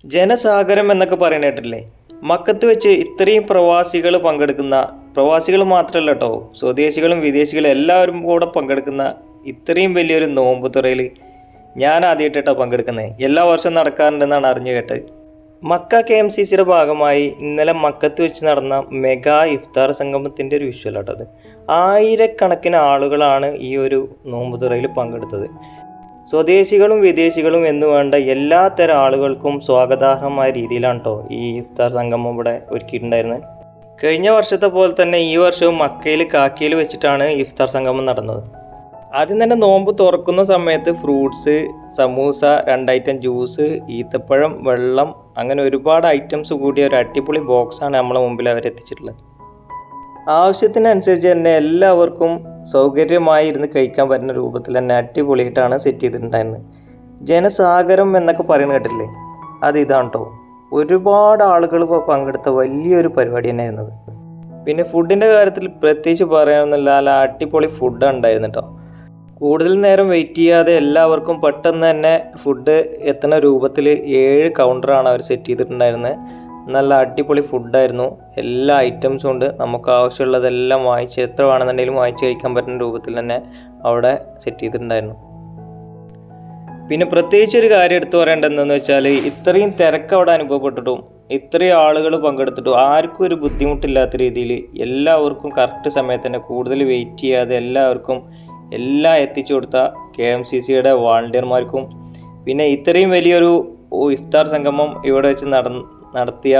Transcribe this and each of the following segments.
ജനസാഗരം എന്നൊക്കെ പറയുന്നിട്ടില്ലേ? മക്കത്ത് വെച്ച് ഇത്രയും പ്രവാസികൾ മാത്രമല്ല കേട്ടോ, സ്വദേശികളും വിദേശികളും എല്ലാവരും കൂടെ പങ്കെടുക്കുന്ന ഇത്രയും വലിയൊരു നോമ്പ് തുറയിൽ ഞാൻ ആദ്യമായിട്ടാണ് പങ്കെടുക്കുന്നത്. എല്ലാ വർഷവും നടക്കാറുണ്ടെന്നാണ് അറിഞ്ഞു കേട്ടത്. മക്ക KMCCയുടെ ഭാഗമായി ഇന്നലെ മക്കത്ത് വെച്ച് നടന്ന മെഗാ ഇഫ്താർ സംഗമത്തിൻ്റെ ഒരു വിഷ്വൽ ആട്ടോ അത്. ആയിരക്കണക്കിന് ആളുകളാണ് ഈ ഒരു നോമ്പ് തുറയിൽ പങ്കെടുത്തത്. സ്വദേശികളും വിദേശികളും എന്ന് വേണ്ട എല്ലാ തരം ആളുകൾക്കും സ്വാഗതാർഹമായ രീതിയിലാണ് കേട്ടോ ഈ ഇഫ്താർ സംഗമം ഇവിടെ ഒരുക്കിയിട്ടുണ്ടായിരുന്നത്. കഴിഞ്ഞ വർഷത്തെ പോലെ തന്നെ ഈ വർഷവും മക്കയിൽ കാക്കിയിൽ വെച്ചിട്ടാണ് ഇഫ്താർ സംഗമം നടന്നത്. ആദ്യം തന്നെ നോമ്പ് തുറക്കുന്ന സമയത്ത് ഫ്രൂട്ട്സ്, സമൂസ, 2 ഐറ്റം ജ്യൂസ്, ഈത്തപ്പഴം, വെള്ളം, അങ്ങനെ ഒരുപാട് ഐറ്റംസ് കൂടിയ ഒരു അടിപൊളി ബോക്സാണ് നമ്മളെ മുമ്പിൽ അവരെത്തിച്ചിട്ടുള്ളത്. ആവശ്യത്തിനനുസരിച്ച് തന്നെ എല്ലാവർക്കും സൗകര്യമായി ഇരുന്ന് കഴിക്കാൻ പറ്റുന്ന രൂപത്തിൽ തന്നെ അടിപൊളിയായിട്ടാണ് സെറ്റ് ചെയ്തിട്ടുണ്ടായിരുന്നത്. ജനസാഗരം എന്നൊക്കെ പറയുന്നത് കേട്ടില്ലേ, അത് ഇതാണ് കേട്ടോ. ഒരുപാട് ആളുകൾ പങ്കെടുത്ത വലിയൊരു പരിപാടി തന്നെയായിരുന്നത്. പിന്നെ ഫുഡിൻ്റെ കാര്യത്തിൽ പ്രത്യേകിച്ച് പറയാനൊന്നുമില്ല, നല്ല അടിപൊളി ഫുഡ് ഉണ്ടായിരുന്നു കേട്ടോ. കൂടുതൽ നേരം വെയിറ്റ് ചെയ്യാതെ എല്ലാവർക്കും പെട്ടെന്ന് തന്നെ ഫുഡ് എത്തുന്ന രൂപത്തിൽ 7 കൗണ്ടറാണ് അവർ സെറ്റ് ചെയ്തിട്ടുണ്ടായിരുന്നത്. നല്ല അടിപൊളി ഫുഡായിരുന്നു. എല്ലാ ഐറ്റംസും ഉണ്ട്. നമുക്ക് ആവശ്യമുള്ളതെല്ലാം വാങ്ങിച്ച് എത്ര വേണമെന്നുണ്ടെങ്കിലും വാങ്ങിച്ച് കഴിക്കാൻ പറ്റുന്ന രൂപത്തിൽ തന്നെ അവിടെ സെറ്റ് ചെയ്തിട്ടുണ്ടായിരുന്നു. പിന്നെ പ്രത്യേകിച്ചൊരു കാര്യം എടുത്തു പറയേണ്ടതെന്ന് വെച്ചാൽ, ഇത്രയും തിരക്ക് അവിടെ അനുഭവപ്പെട്ടിട്ടും ഇത്രയും ആളുകൾ പങ്കെടുത്തിട്ടും ആർക്കും ഒരു ബുദ്ധിമുട്ടില്ലാത്ത രീതിയിൽ എല്ലാവർക്കും കറക്റ്റ് സമയത്ത് തന്നെ കൂടുതൽ വെയിറ്റ് ചെയ്യാതെ എല്ലാവർക്കും എല്ലാം എത്തിച്ചു കൊടുത്ത KMCCയുടെ വാളണ്ടിയർമാർക്കും പിന്നെ ഇത്രയും വലിയൊരു ഇഫ്താർ സംഗമം ഇവിടെ വെച്ച് നടത്തിയ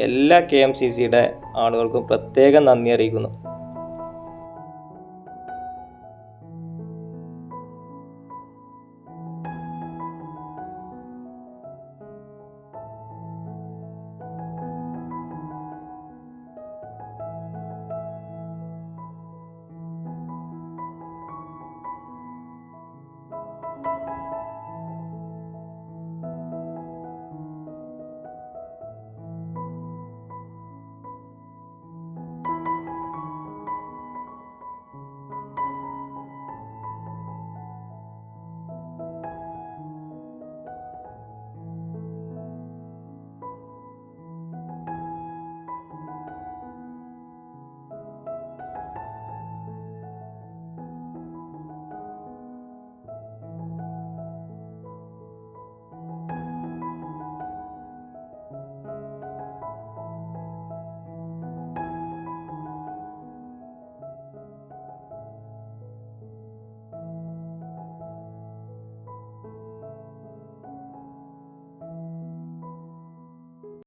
എല്ലാ KMCCയുടെ ആളുകൾക്കും പ്രത്യേകം നന്ദി അറിയിക്കുന്നു.